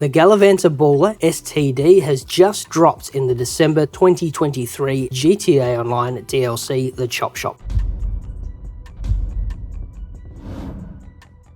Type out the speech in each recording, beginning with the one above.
The Gallivanter Baller ST-D has just dropped in the December 2023 GTA Online DLC The Chop Shop.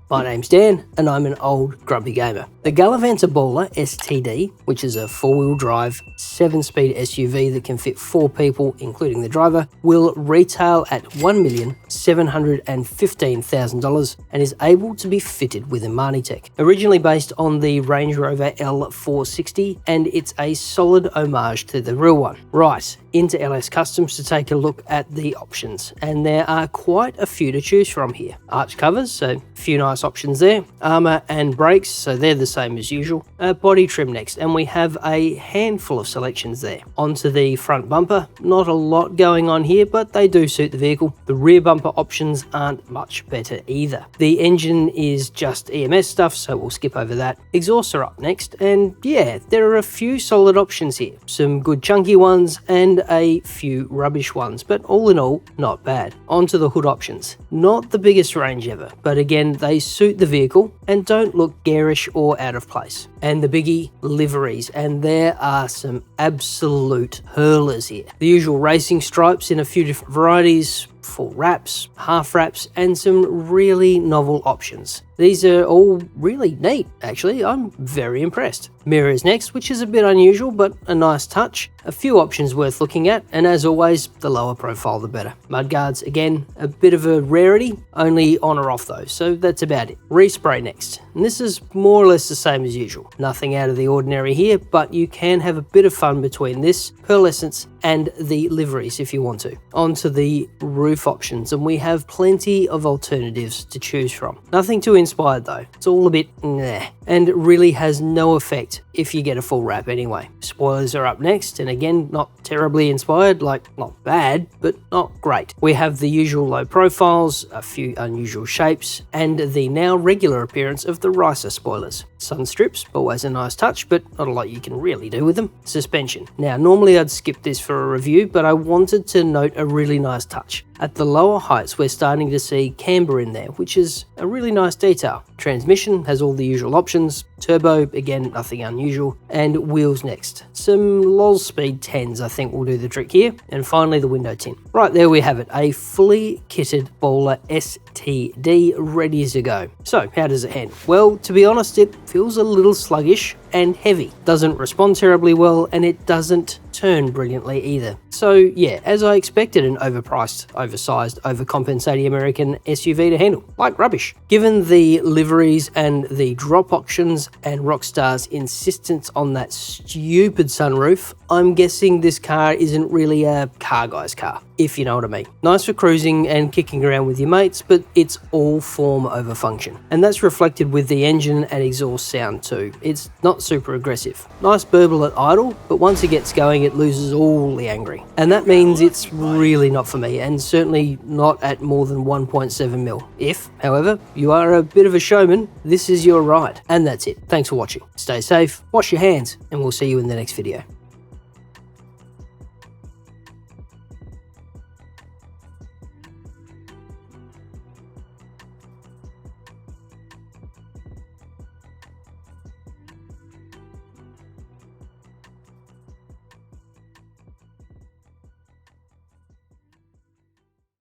My name's Dan, and I'm an old grumpy gamer. The Gallivanter Baller ST-D, which is a 4-wheel drive, 7-speed SUV that can fit 4 people, including the driver, will retail at $1,715,000 and is able to be fitted with Imani tech. Originally based on the Range Rover L460, and it's a solid homage to the real one. Right, into LS Customs to take a look at the options, and there are quite a few to choose from here. Arch covers, so a few nice options there. Armor and brakes, so they're the same as usual. Body trim next, and we have a handful of selections there. Onto the front bumper, not a lot going on here, but they do suit the vehicle. The rear bumper options aren't much better either. The engine is just EMS stuff, so we'll skip over that. Exhausts are up next, and yeah, there are a few solid options here. Some good chunky ones and a few rubbish ones, but all in all, not bad. Onto the hood options. Not the biggest range ever, but again, they suit the vehicle and don't look garish or out of place. And the biggie, liveries, and there are some absolute hurlers here. The usual racing stripes in a few different varieties, full wraps, half wraps, and some really novel options. These are all really neat, actually. I'm very impressed. Mirrors next, which is a bit unusual, but a nice touch. A few options worth looking at, and as always, the lower profile the better. Mudguards, again, a bit of a rarity, only on or off though, so that's about it. Respray next, and this is more or less the same as usual. Nothing out of the ordinary here, but you can have a bit of fun between this, pearlescence, and the liveries if you want to. Onto the roof options, and we have plenty of alternatives to choose from. Nothing too inspired though, it's all a bit nah, and it really has no effect if you get a full wrap anyway. Spoilers are up next, and again, not terribly inspired, like not bad, but not great. We have the usual low profiles, a few unusual shapes, and the now regular appearance of the ricer spoilers. Sun strips, always a nice touch, but not a lot you can really do with them. Suspension. Now, normally I'd skip this for a review, but I wanted to note a really nice touch. At the lower heights, we're starting to see camber in there, which is a really nice detail. Transmission has all the usual options. Turbo, again, nothing unusual. And wheels next. Some LOL Speed 10s, I think, will do the trick here. And finally, the window tint. Right, there we have it. A fully kitted Baller ST-D ready to go. So, how does it handle? Well, to be honest, it feels a little sluggish and heavy. Doesn't respond terribly well, and it doesn't turn brilliantly either. So yeah, as I expected, an overpriced, oversized, overcompensating American SUV to handle, like rubbish. Given the liveries and the drop options and Rockstar's insistence on that stupid sunroof, I'm guessing this car isn't really a car guy's car, if you know what I mean. Nice for cruising and kicking around with your mates, but it's all form over function. And that's reflected with the engine and exhaust sound too. It's not super aggressive. Nice burble at idle, but once it gets going, it loses all the angry. And that means it's really not for me, and certainly not at more than 1.7 mil. If, however, you are a bit of a showman, this is your ride. And that's it. Thanks for watching. Stay safe, wash your hands, and we'll see you in the next video.